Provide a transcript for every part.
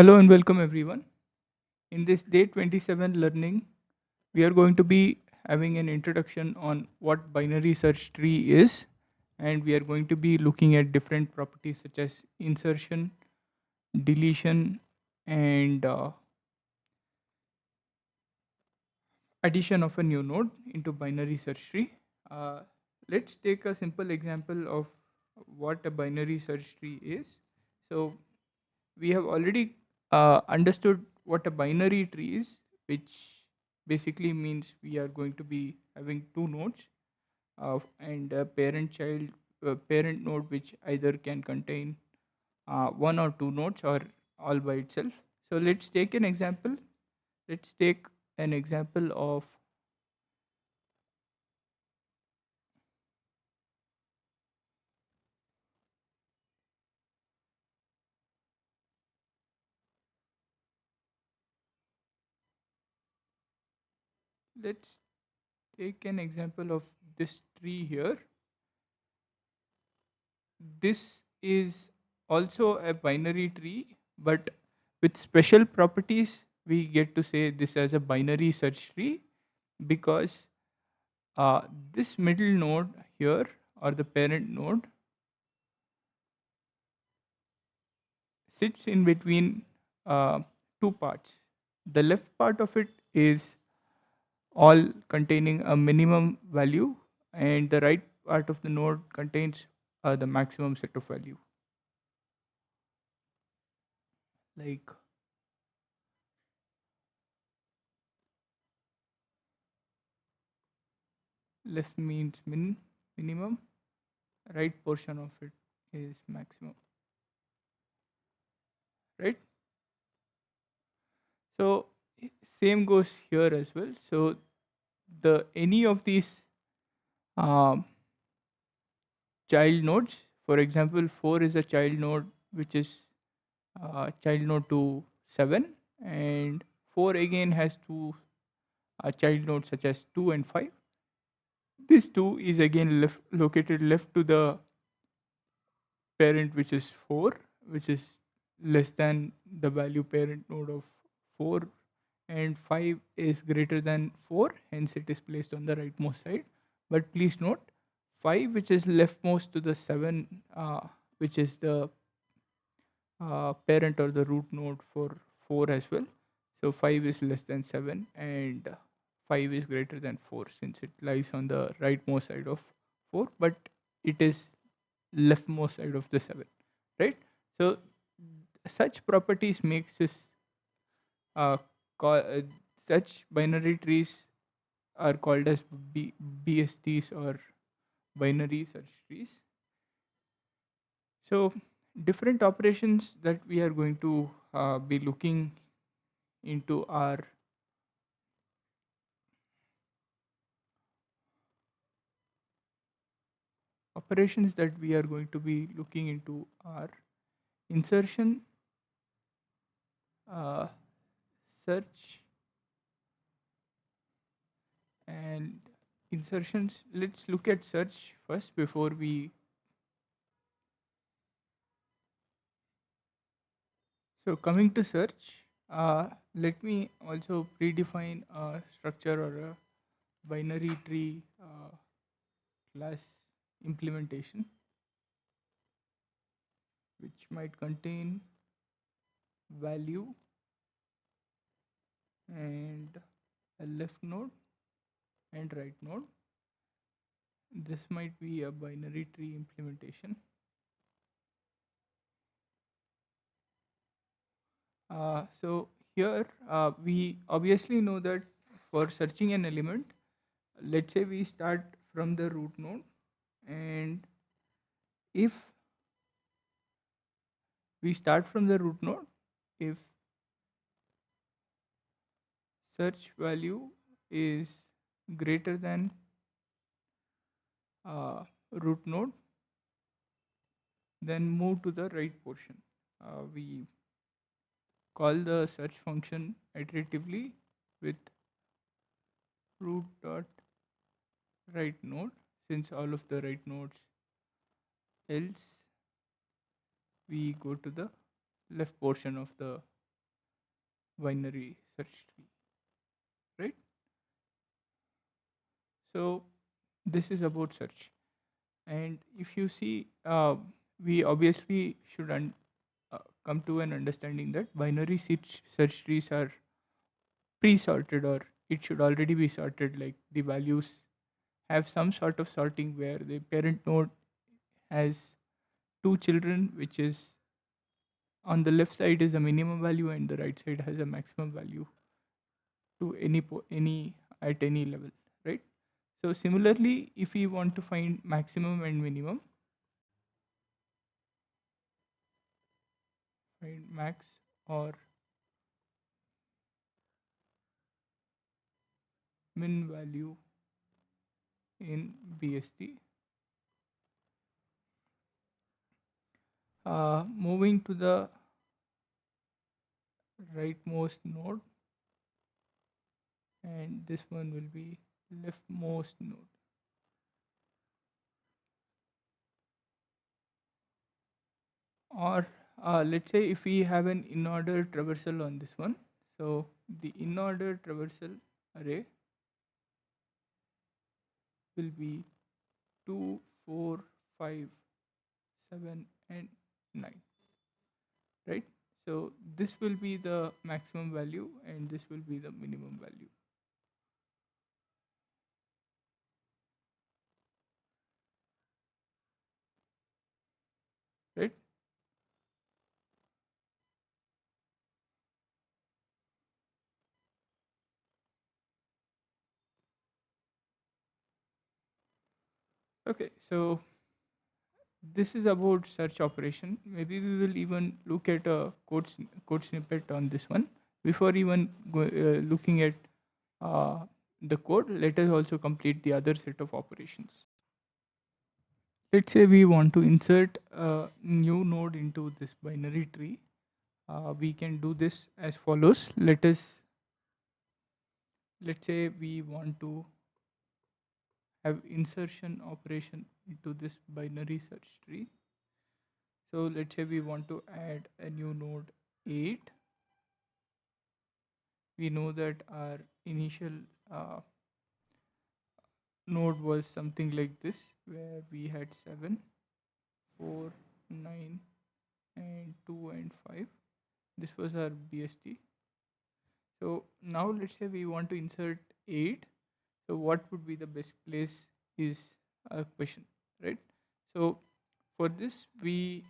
Hello and welcome everyone. In this day 27 learning, we are going to be having an introduction on what binary search tree is, and we are going to be looking at different properties such as insertion, deletion, and addition of a new node into binary search tree. Uh, let's take a simple example of what a binary search tree is. So we have already understood what a binary tree is, which basically means we are going to be having two nodes and a parent node which either can contain one or two nodes or all by itself. So let's take an example. Let's take an example of let's take an example of this tree here. This is also a binary tree, but with special properties. We get to say this as a binary search tree because uh, this middle node here, or the parent node, sits in between two parts. The left part of it is all containing a minimum value, and the right part of the node contains the maximum set of value. Like left means minimum, right portion of it is maximum, right? So same goes here as well. So the any of these um, child nodes, for example 4 is a child node which is child node to 7, and 4 again has two child nodes such as 2 and 5. This 2 is again located left to the parent which is 4, which is less than the value parent node of 4, and 5 is greater than 4, hence it is placed on the rightmost side. But please note 5 which is leftmost to the 7, which is the parent or the root node for 4 as well. So 5 is less than 7, and 5 is greater than 4 since it lies on the rightmost side of 4, but it is leftmost side of the 7, right? So such properties makes this uh, call, such binary trees are called as BSTs, or binary search trees. So different operations that we are going to be looking into are operations that we are going to be looking into are insertion, uh, search, and insertions. Let's look at search first before we. So coming to search, let me also predefine a structure or a binary tree class implementation, which might contain value and a left node and right node. This might be a binary tree implementation. So here we obviously know that for searching an element, let's say we start from the root node, and if we start from the root node, if search value is greater than root node, then move to the right portion. We call the search function iteratively with root dot right node, since all of the right nodes, else we go to the left portion of the binary search tree, right? So this is about search. And if you see, we obviously should come to an understanding that binary search trees are pre-sorted, or it should already be sorted. Like the values have some sort of sorting where the parent node has two children, which is on the left side is a minimum value and the right side has a maximum value to any at any level, right? So similarly, if we want to find maximum and minimum, find max or min value in BST. Moving to the rightmost node, and this one will be leftmost node. Or let's say if we have an in-order traversal on this one, so the in-order traversal array will be 2, 4, 5, 7, and 9, right? So this will be the maximum value and this will be the minimum value, right? Okay, so this is about search operation. Maybe we will even look at a code snippet on this one. Before even looking at uh, the code, let us also complete the other set of operations. Let's say we want to insert a new node into this binary tree. We can do this as follows. Let's say we want to have insertion operation into this binary search tree. So let's say we want to add a new node 8. We know that our initial node was something like this, where we had 7, 4, 9, and 2 and 5. This was our BST. So now let's say we want to insert 8. So what would be the best place is a question, right? So for this, we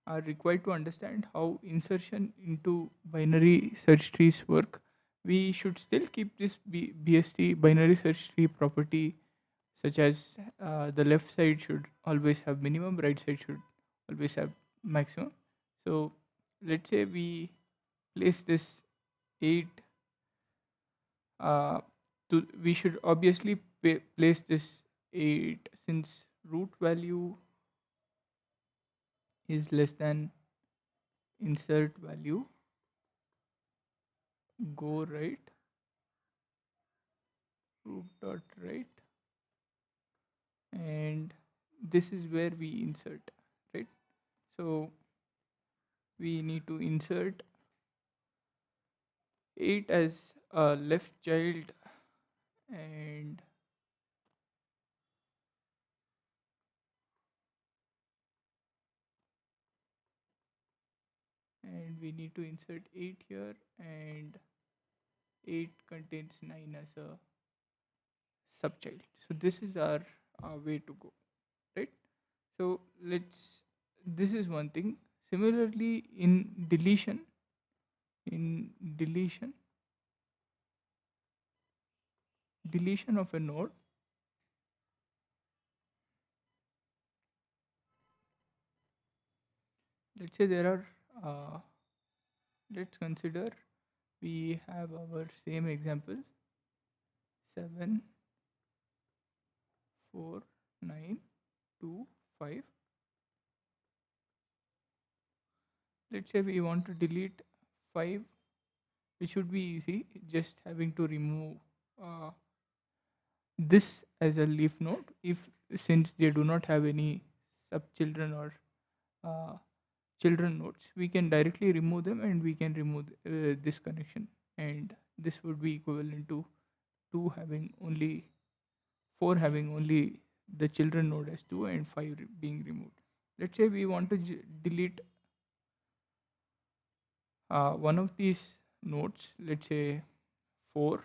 are required to understand how insertion into binary search trees work. We should still keep this BST binary search tree property, such as the left side should always have minimum, right side should always have maximum. So let's say we place this 8 uh, we should obviously place this 8 since root value is less than insert value, go right, root dot right, and this is where we insert, right? So we need to insert 8 as a left child, and we need to insert 8 here, and 8 contains 9 as a subchild. So this is our way to go, right? So this is one thing. Similarly, in deletion of a node, let's say there are, let's consider we have our same example, 7, 4, 9, 2, 5. Let's say we want to delete 5, which should be easy, just having to remove uh, this as a leaf node, if since they do not have any subchildren or uh, children nodes, we can directly remove them and we can remove this connection, and this would be equivalent to 2 having only 4 having only the children node as 2 and 5 being removed. Let's say we want to delete one of these nodes, let's say 4.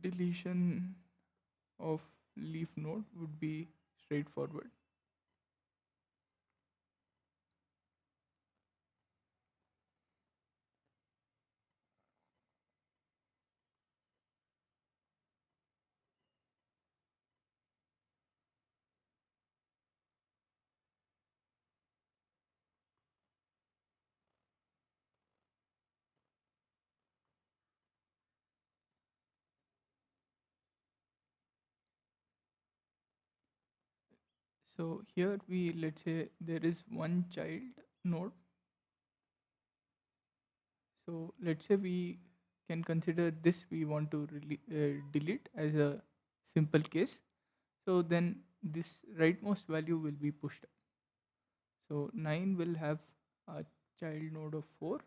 Deletion of leaf node would be straightforward. So here we, let's say there is one child node. So let's say we can consider this we want to delete as a simple case. So then this rightmost value will be pushed up. So 9 will have a child node of 4,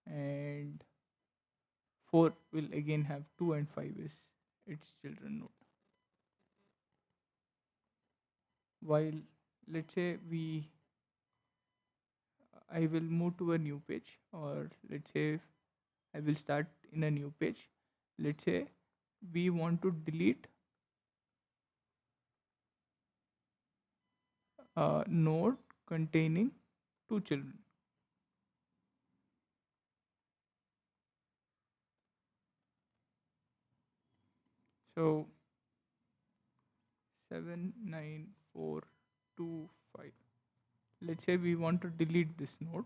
and 4 will again have 2 and 5 is its children node. While let's say I will move to a new page, or let's say I will start in a new page. Let's say we want to delete a node containing 2 children. So 7, 9, 4, 2, 5. Let's say we want to delete this node.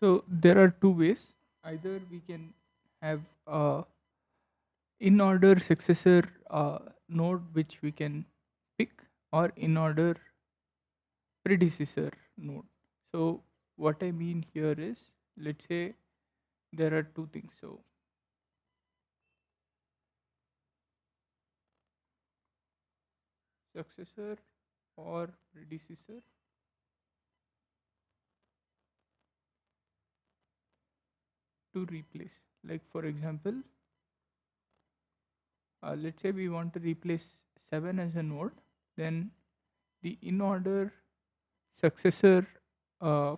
So there are two ways. Either we can have a in order successor node which we can pick, or in order predecessor node. So what I mean here is, let's say there are two things. So successor or predecessor to replace. Like for example, let's say we want to replace 7 as a node, then the in order successor uh,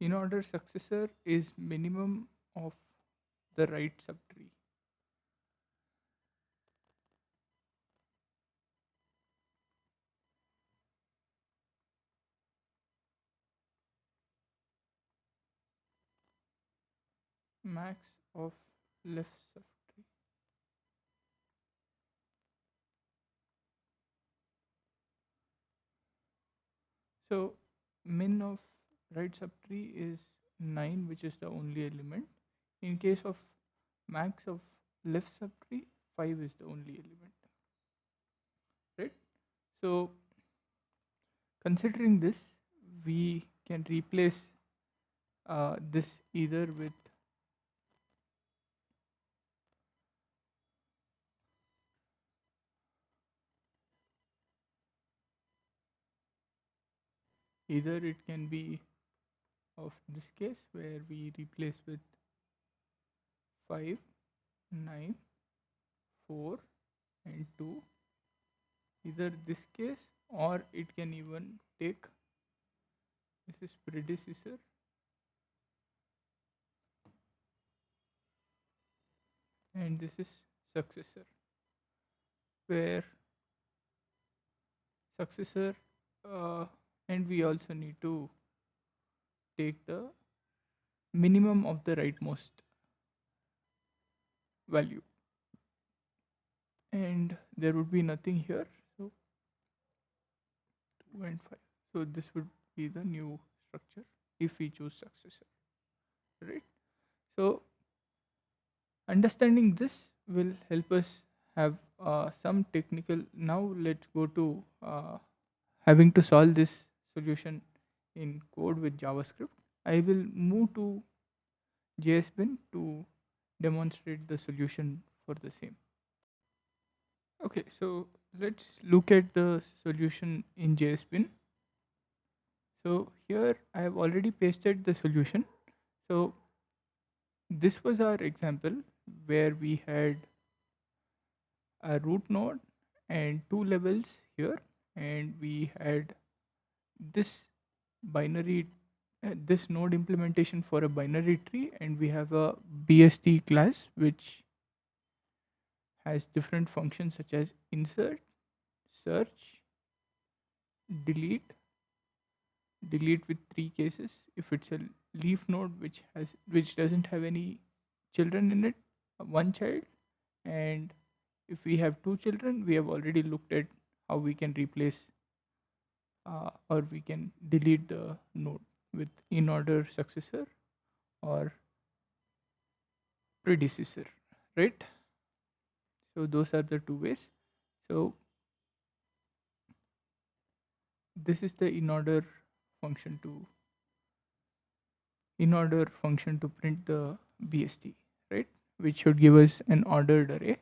in order successor is minimum of the right subtree. Max of left subtree. So min of right subtree is 9, which is the only element. In case of max of left subtree, 5 is the only element. Right? So considering this, we can replace this either with either it can be of this case where we replace with 5, 9, 4 and 2, either this case, or it can even take this is predecessor and this is successor, where successor and we also need to take the minimum of the rightmost value, and there would be nothing here. So 2 and 5. So this would be the new structure if we choose successor, right? So understanding this will help us have some technical. Now let's go to having to solve this solution in code with JavaScript. I will move to JSBin to demonstrate the solution for the same. Okay, so let's look at the solution in JSBin. So here I have already pasted the solution. So this was our example where we had a root node and two levels here, and we had this binary this node implementation for a binary tree, and we have a BST class which has different functions such as insert, search, delete, delete with three cases if it's a leaf node which doesn't have any children in it, one child. And if we have two children, we have already looked at how we can replace or we can delete the node with in order successor or predecessor, right? So those are the two ways. So this is the function to in order function to print the BST, right? Which should give us an ordered array.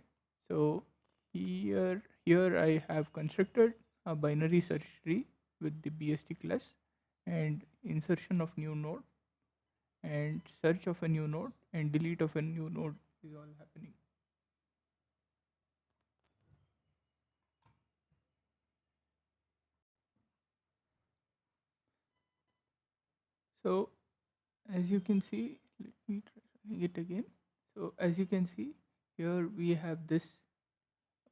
So here I have constructed a binary search tree with the BST class, and insertion of new node and search of a new node and delete of a new node is all happening. So as you can see, let me try running it again. So as you can see, here we have this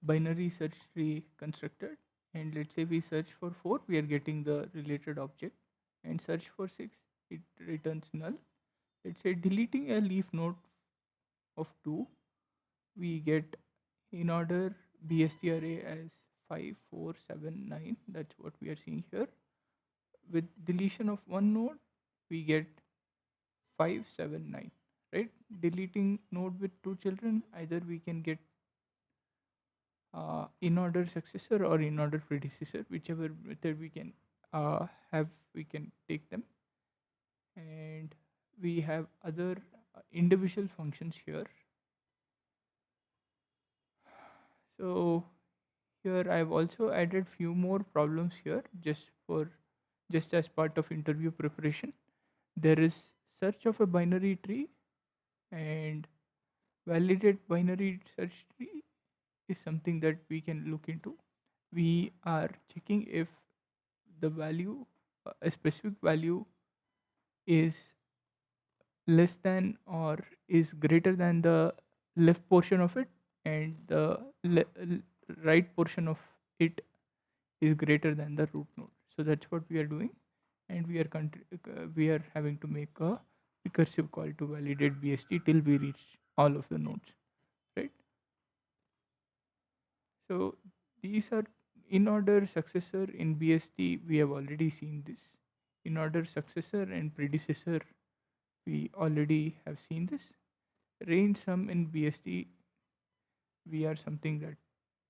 binary search tree constructed, and let's say we search for 4, we are getting the related object, and search for 6, it returns null. Let's say deleting a leaf node of 2, we get in order BST array as 5, 4, 7, 9. That's what we are seeing here. With deletion of one node, we get 5, 7, 9. Right? Deleting node with two children, either we can get in order successor or in order predecessor, whichever method we can have, we can take them. And we have other individual functions here. So here I've also added few more problems here just as part of interview preparation. There is search of a binary tree, and validate binary search tree is something that we can look into. We are checking if the value, a specific value, is less than or is greater than the left portion of it, and the right portion of it is greater than the root node. So that's what we are doing, and we are having to make a recursive call to validate BST till we reach all of the nodes, right? So these are in order successor in BST. We have already seen this. In order successor and predecessor, we already have seen this. Range sum in BST, we are something that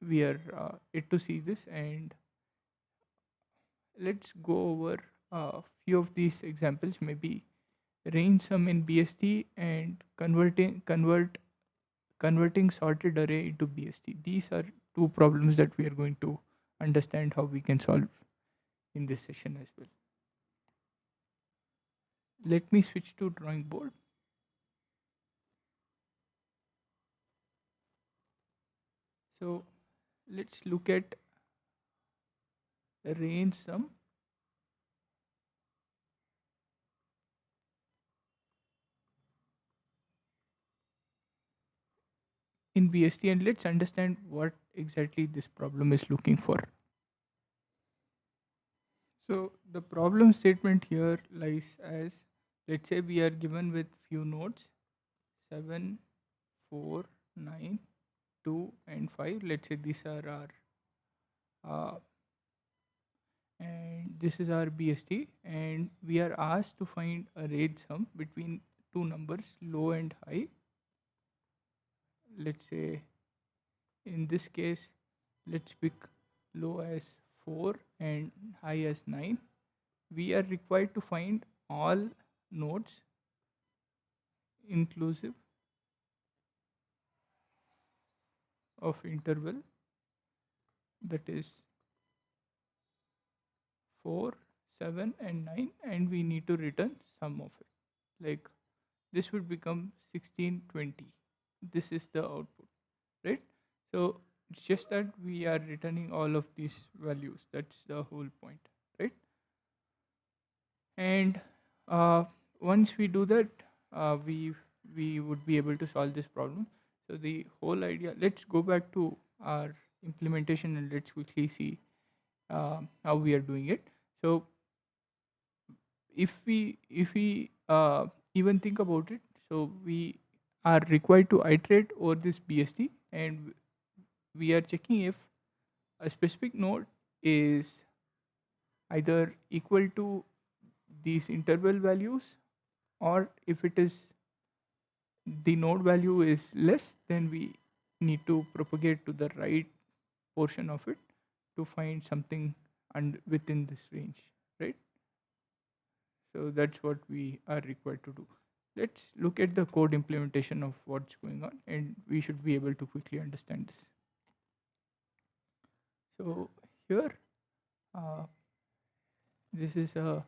we are yet to see this. And let's go over a few of these examples. Maybe range sum in BST and converting sorted array into BST. These are two problems that we are going to understand how we can solve in this session as well. Let me switch to drawing board. So let's look at range sum. In BST, and let's understand what exactly this problem is looking for. So the problem statement here lies as, let's say we are given with few nodes 7, 4, 9, 2 and 5. Let's say these are our and this is our BST, and we are asked to find a range sum between two numbers, low and high. Let's say in this case, let's pick low as 4 and high as 9. We are required to find all nodes inclusive of interval, that is 4, 7 and 9, and we need to return sum of it. Like this would become 16, 20. This is the output, right? So it's just that we are returning all of these values. That's the whole point, right? And once we do that, we would be able to solve this problem. So the whole idea, let's go back to our implementation and let's quickly see how we are doing it. So if we even think about it, so we are required to iterate over this BST, and we are checking if a specific node is either equal to these interval values, or if it is the node value is less, then we need to propagate to the right portion of it to find something within this range, right? So that's what we are required to do. Let's look at the code implementation of what's going on, and we should be able to quickly understand this. So here, uh, this is a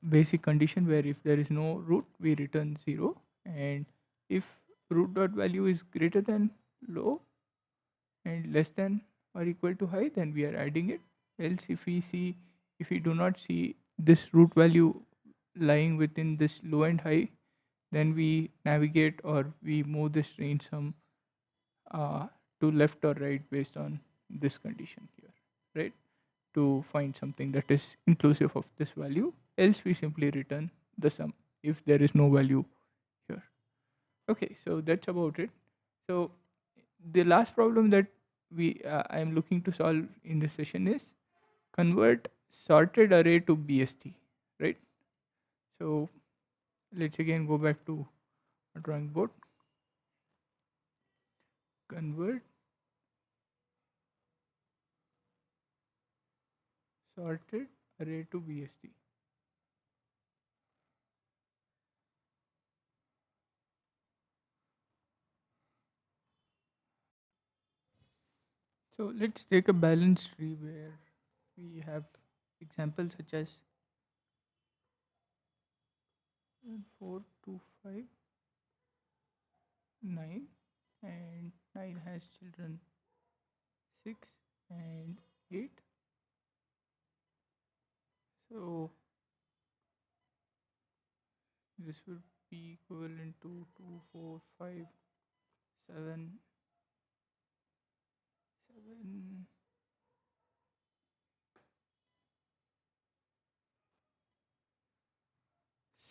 basic condition where if there is no root, we return 0, and if root dot value is greater than low and less than or equal to high, then we are adding it. Else if we do not see this root value lying within this low and high, then we navigate or we move this range sum uh, to left or right based on this condition here, right? To find something that is inclusive of this value. Else we simply return the sum if there is no value here. Okay, so that's about it. So the last problem that we I am looking to solve in this session is convert sorted array to BST, right? So let's again go back to a drawing board. Convert sorted array to BST. So let's take a balanced tree where we have examples such as 4, 2, 5, 9, and 9 has children 6 and 8. So this would be equivalent to 2, 4, 5, 7, 7,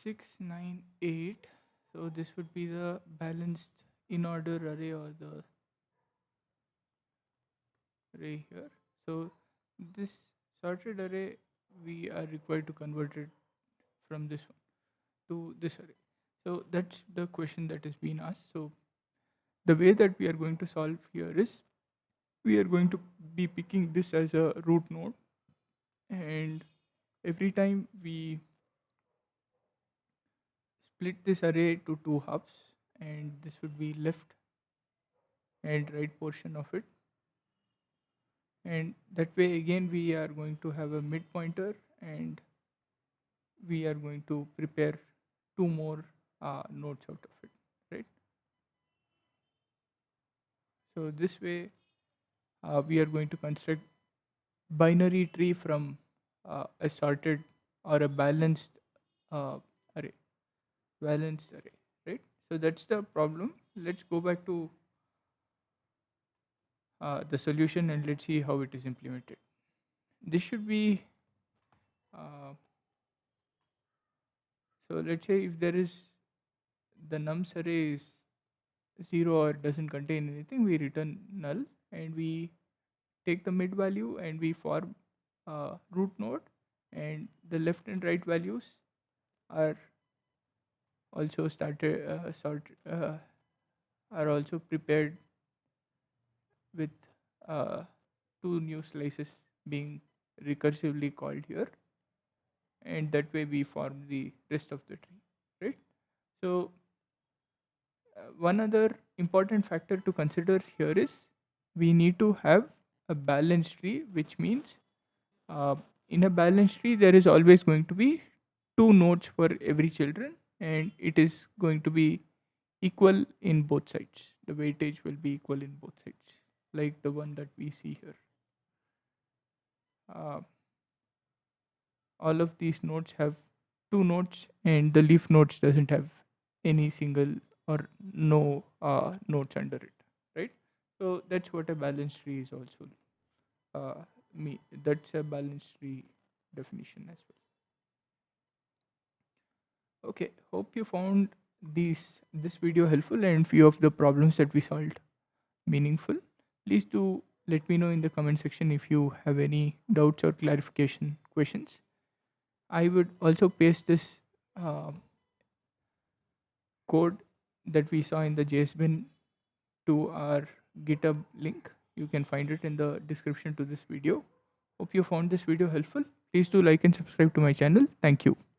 6, 9, 8. So this would be the balanced in order array or the array here. So this sorted array, we are required to convert it from this one to this array. So that's the question that is being asked. So the way that we are going to solve here is we are going to be picking this as a root node, and every time we split this array to two hubs, and this would be left and right portion of it, and that way again we are going to have a mid pointer, and we are going to prepare two more nodes out of it, right? So this way we are going to construct binary tree from a sorted or a uh, array balanced array, right? So that's the problem. Let's go back to the solution and let's see how it is implemented. This should be uh, so let's say if there is the nums array is 0 or doesn't contain anything, we return null, and we take the mid value and we form a root node, and the left and right values are also are also prepared with uh, two new slices being recursively called here, and that way we form the rest of the tree, right? So one other important factor to consider here is we need to have a balanced tree, which means uh, in a balanced tree there is always going to be two nodes for every children, and it is going to be equal in both sides. The weightage will be equal in both sides, like the one that we see here. uh, all of these nodes have two nodes, and the leaf nodes doesn't have any single or no nodes under it, right? So that's what a balanced tree is also. Me That's a balanced tree definition as well. Okay, hope you found this video helpful and few of the problems that we solved meaningful. Please do let me know in the comment section if you have any doubts or clarification questions. I would also paste this uh, code that we saw in the JS bin to our GitHub link. You can find it in the description to this video. Hope you found this video helpful. Please do like and subscribe to my channel. Thank you.